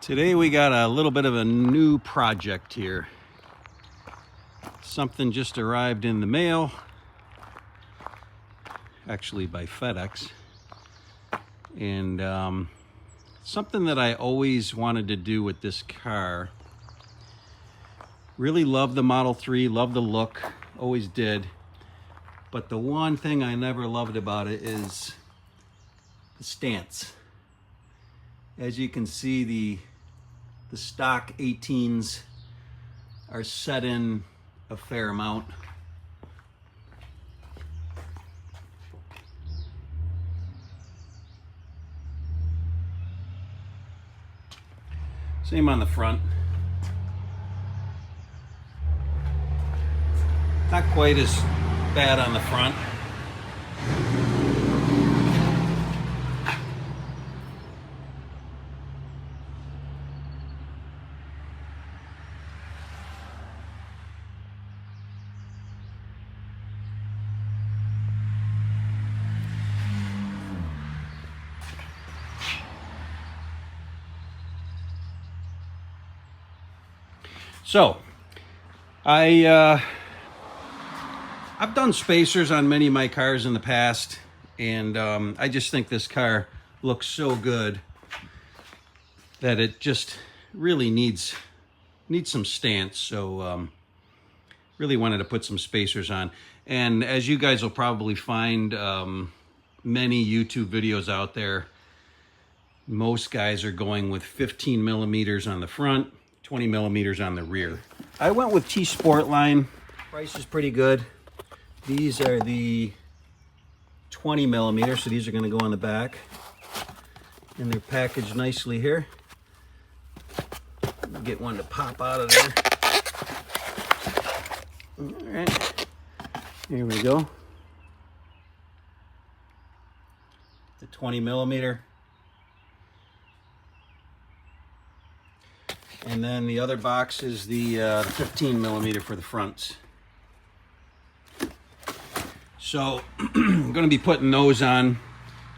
Today we got a little bit of a new project here. Something just arrived in the mail, actually by FedEx, and something that I always wanted to do with this car. Really love the Model 3, love the look, always did. But the one thing I never loved about it is the stance. As you can see, the stock 18s are set in a fair amount. Same on the front. Not quite as bad on the front. So, I've done spacers on many of my cars in the past, and I just think this car looks so good that it just really needs some stance. So really wanted to put some spacers on. And as you guys will probably find, many YouTube videos out there, most guys are going with 15 millimeters on the front, 20 millimeters on the rear. I went with T-Sportline. Price is pretty good. These are the 20 millimeters, so these are going to go on the back. And they're packaged nicely here. Get one to pop out of there. All right, here we go. The 20 millimeter. And then the other box is the 15 millimeter for the fronts. So I'm going to be putting those on.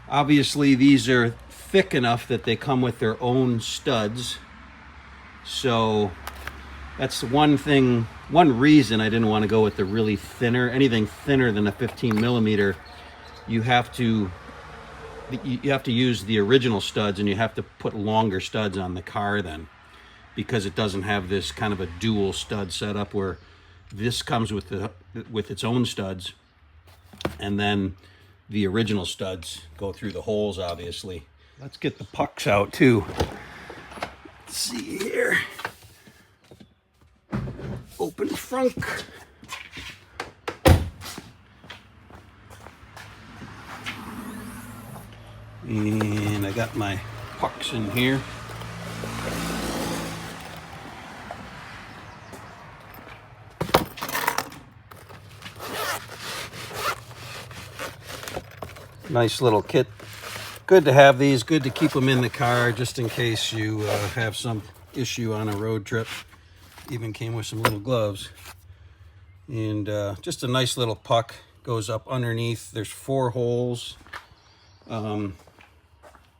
Obviously, these are thick enough that they come with their own studs. So that's one reason I didn't want to go with the really thinner, anything thinner than a 15 millimeter. You have to use the original studs, and you have to put longer studs on the car then, because it doesn't have this kind of a dual stud setup where this comes with its own studs, and then the original studs go through the holes, obviously. Let's get the pucks out too. Let's see here. Open frunk. And I got my pucks in here. Nice little kit. Good to have these, good to keep them in the car just in case you have some issue on a road trip. Even came with some little gloves. And just a nice little puck goes up underneath. There's 4 holes. One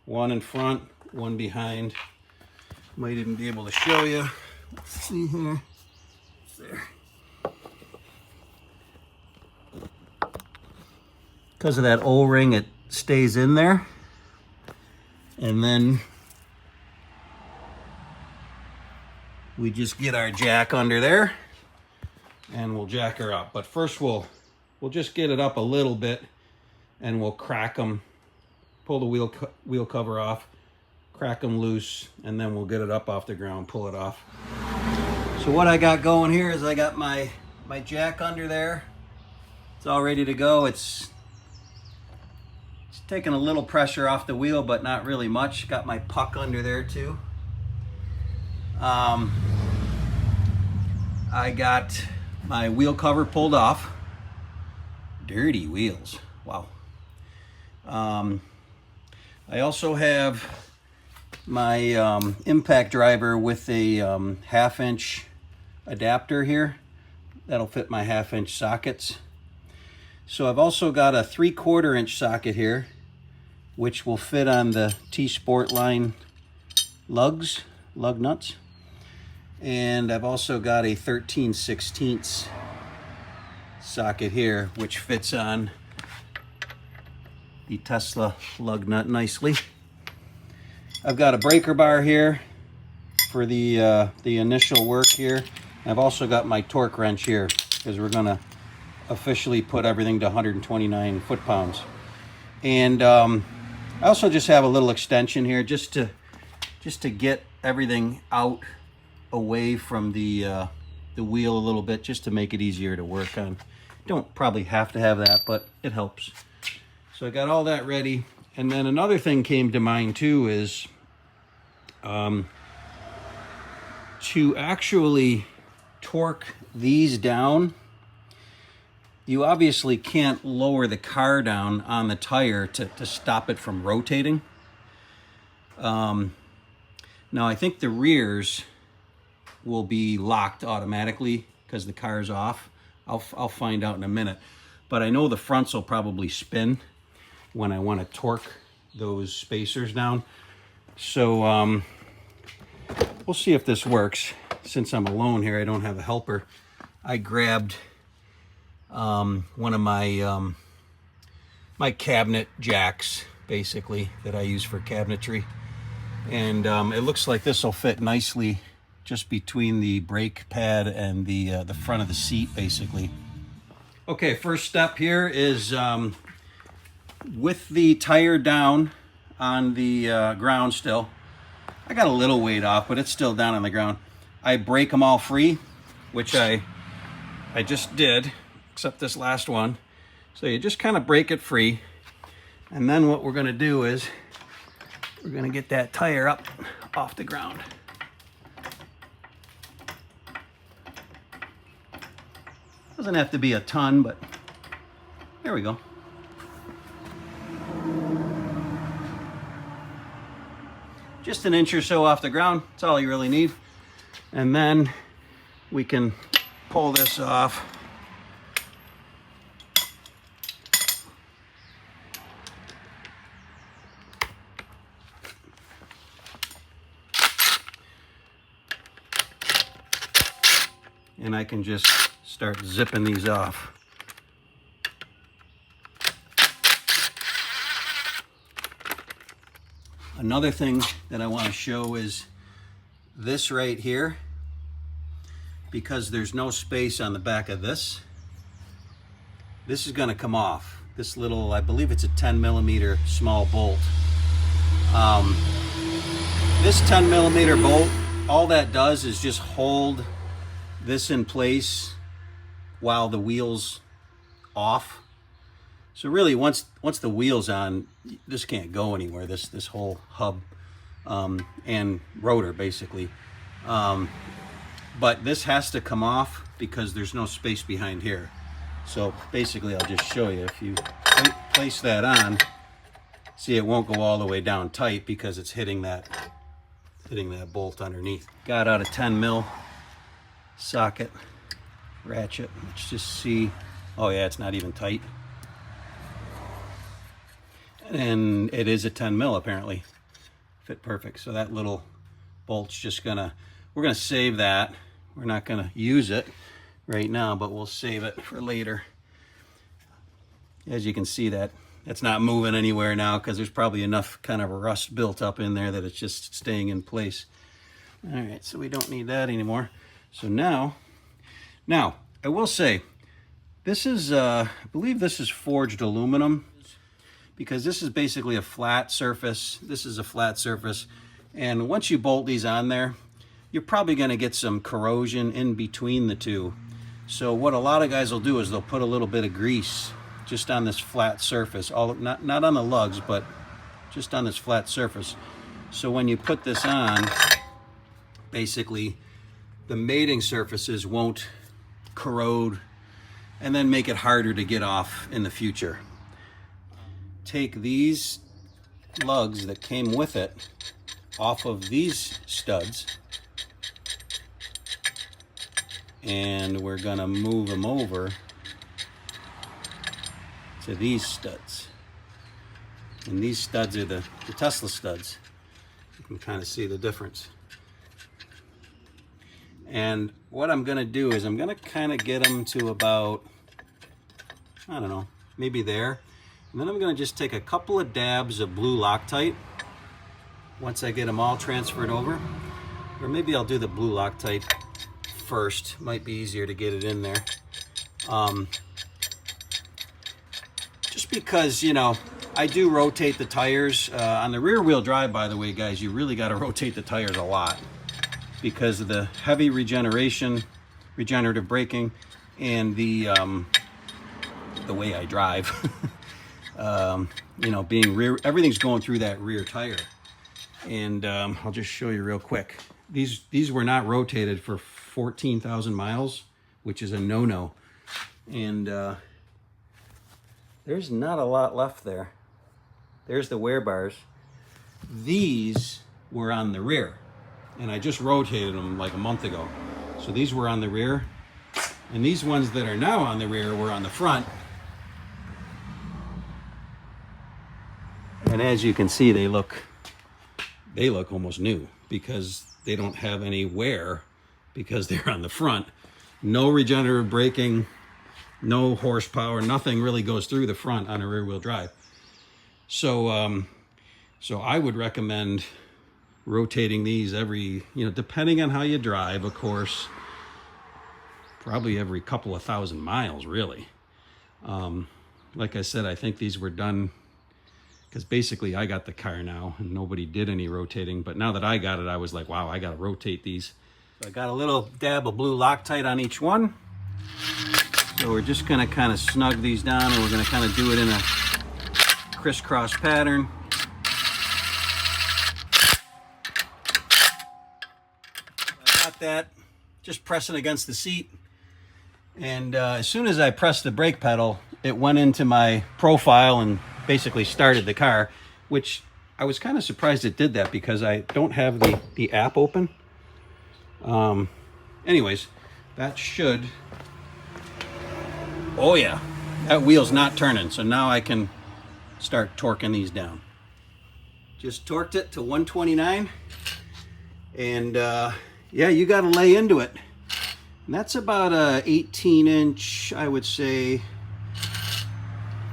in front, one behind. Might even be able to show you. Let's see here. There. Because of that O-ring, it stays in there. And then we just get our jack under there and we'll jack her up. But first we'll just get it up a little bit and we'll crack them, pull the wheel cover off, crack them loose, and then we'll get it up off the ground, pull it off. So what I got going here is I got my jack under there. It's all ready to go. It's taking a little pressure off the wheel, but not really much. Got my puck under there too. I got my wheel cover pulled off. Dirty wheels. Wow. I also have my impact driver with a 1/2-inch adapter here. That'll fit my 1/2-inch sockets. So I've also got a 3/4-inch socket here, which will fit on the T-Sportline lugs, lug nuts. And I've also got a 13/16 socket here, which fits on the Tesla lug nut nicely. I've got a breaker bar here for the initial work here. I've also got my torque wrench here because we're gonna officially put everything to 129 foot-pounds. And I also just have a little extension here just to get everything out away from the wheel a little bit, just to make it easier to work on. Don't probably have to have that, but it helps. So I got all that ready. And then another thing came to mind too is to actually torque these down. You obviously can't lower the car down on the tire to stop it from rotating. Now I think the rears will be locked automatically because the car's off. I'll find out in a minute. But I know the fronts will probably spin when I want to torque those spacers down. So we'll see if this works. Since I'm alone here, I don't have a helper. I grabbed one of my my cabinet jacks, basically, that I use for cabinetry. And it looks like this will fit nicely just between the brake pad and the front of the seat, basically. Okay, first step here is with the tire down on the ground still. I got a little weight off, but it's still down on the ground. I break them all free, which I just did, except this last one. So you just kind of break it free. And then what we're gonna do is we're gonna get that tire up off the ground. Doesn't have to be a ton, but there we go. Just an inch or so off the ground, that's all you really need. And then we can pull this off. And I can just start zipping these off. Another thing that I want to show is this right here. Because there's no space on the back of this, this is going to come off. This little, I believe it's a 10mm small bolt. This 10mm bolt, all that does is just hold this in place while the wheel's off. So really, once the wheel's on, this can't go anywhere. This whole hub and rotor, basically. But this has to come off because there's no space behind here. So basically, I'll just show you. If you place that on, see, it won't go all the way down tight because it's hitting that bolt underneath. Got out a 10mm socket ratchet. Let's just see. Oh yeah, it's not even tight. And it is a 10mm apparently. Fit perfect. So that little bolt's just we're gonna save that. We're not gonna use it right now, but we'll save it for later. As you can see, that's not moving anywhere now because there's probably enough kind of rust built up in there that it's just staying in place. All right, so we don't need that anymore. So now I will say, this is, I believe this is forged aluminum, because this is basically a flat surface. This is a flat surface. And once you bolt these on there, you're probably gonna get some corrosion in between the two. So what a lot of guys will do is they'll put a little bit of grease just on this flat surface, not on the lugs, but just on this flat surface. So when you put this on, basically, the mating surfaces won't corrode and then make it harder to get off in the future. Take these lugs that came with it off of these studs, and we're gonna move them over to these studs. And these studs are the Tesla studs. You can kind of see the difference. And what I'm gonna do is I'm gonna kind of get them to about, I don't know, maybe there. And then I'm gonna just take a couple of dabs of blue Loctite once I get them all transferred over. Or maybe I'll do the blue Loctite first. Might be easier to get it in there. Just because, you know, I do rotate the tires. On the rear wheel drive, by the way, guys, you really got to rotate the tires a lot because of the heavy regenerative braking, and the way I drive. You know, being rear, everything's going through that rear tire. And I'll just show you real quick. These were not rotated for 14,000 miles, which is a no-no. And there's not a lot left there. There's the wear bars. These were on the rear, and I just rotated them like a month ago. So these were on the rear, and these ones that are now on the rear were on the front. And as you can see, they look almost new because they don't have any wear because they're on the front. No regenerative braking, no horsepower, nothing really goes through the front on a rear wheel drive. So so I would recommend rotating these every, you know, depending on how you drive, of course, probably every couple of thousand miles, really. Like I said, I think these were done because basically I got the car now and nobody did any rotating. But now that I got it, I was like, wow, I got to rotate these. So I got a little dab of blue Loctite on each one. So we're just going to kind of snug these down, and we're going to kind of do it in a crisscross pattern. I got that, just pressing against the seat. And as soon as I pressed the brake pedal, it went into my profile and basically started the car, which I was kind of surprised it did that because I don't have the app open. Anyways, that should, oh yeah, that wheel's not turning, so now I can start torquing these down. Just torqued it to 129, and yeah, you got to lay into it. And that's about a 18-inch, I would say.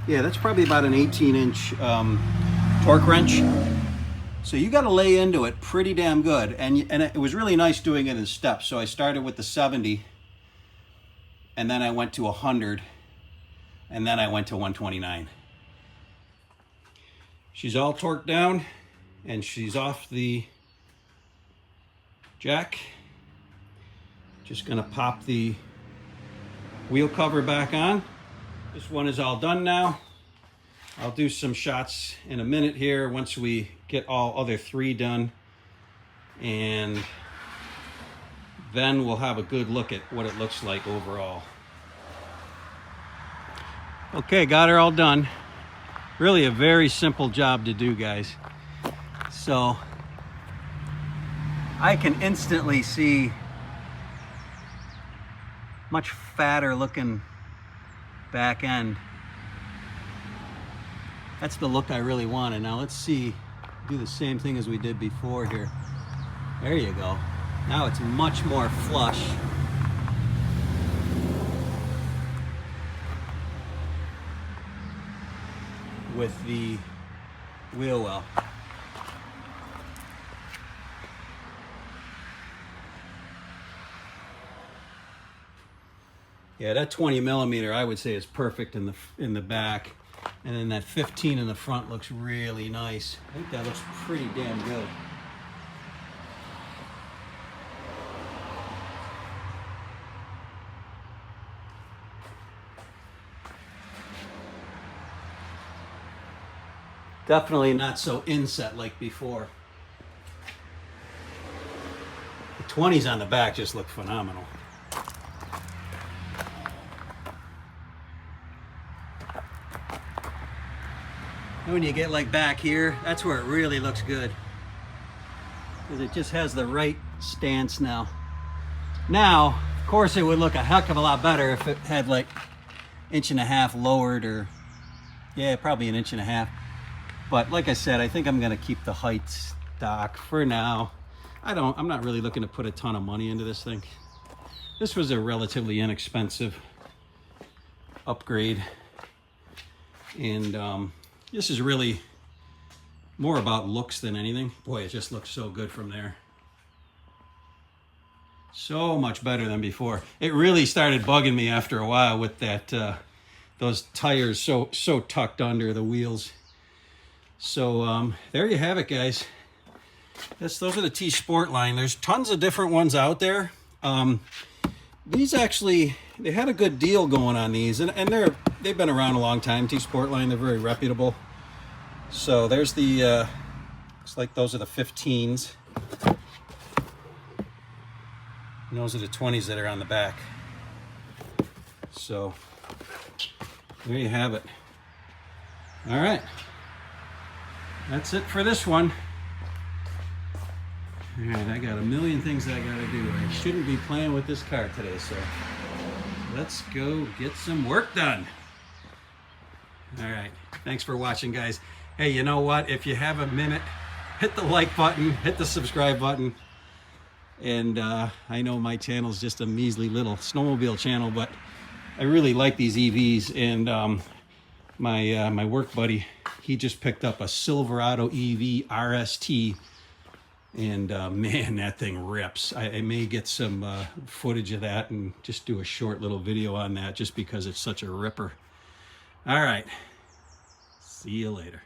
Yeah, that's probably about an 18-inch torque wrench. So you got to lay into it pretty damn good. And it was really nice doing it in steps. So I started with the 70, and then I went to 100, and then I went to 129. She's all torqued down, and she's off the jack. Just gonna pop the wheel cover back on. This one is all done now. I'll do some shots in a minute here once we get all other three done, and then we'll have a good look at what it looks like overall. Okay, got her all done. Really a very simple job to do, guys. So I can instantly see much fatter looking back end. That's the look I really wanted. Now let's see, do the same thing as we did before here. There you go. Now it's much more flush. With the wheel well. Yeah, that 20 millimeter I would say is perfect in the back, and then that 15 in the front looks really nice. I think that looks pretty damn good. Definitely not so inset like before. The 20s on the back just look phenomenal. And when you get like back here, that's where it really looks good, because it just has the right stance now. Now, of course, it would look a heck of a lot better if it had like 1.5 inches lowered, or yeah, probably 1.5 inches. But like I said, I think I'm gonna keep the height stock for now. I'm not really looking to put a ton of money into this thing. this was a relatively inexpensive upgrade. And this is really more about looks than anything. Boy, it just looks so good from there. So much better than before. It really started bugging me after a while with that those tires so tucked under the wheels. So there you have it, guys. Those are the T-Sportline. There's tons of different ones out there. These actually, they had a good deal going on these, and they've been around a long time. T-Sportline, they're very reputable. So there's the looks like those are the 15s. And those are the 20s that are on the back. So there you have it. All right, that's it for this one. All right, I got a million things I gotta do. I shouldn't be playing with this car today, so let's go get some work done. All right, thanks for watching, guys. Hey, you know what? If you have a minute, hit the like button, hit the subscribe button. And I know my channel is just a measly little snowmobile channel, but I really like these EVs. And my work buddy, he just picked up a Silverado EV RST. And man, that thing rips. I may get some footage of that and just do a short little video on that just because it's such a ripper. All right. See you later.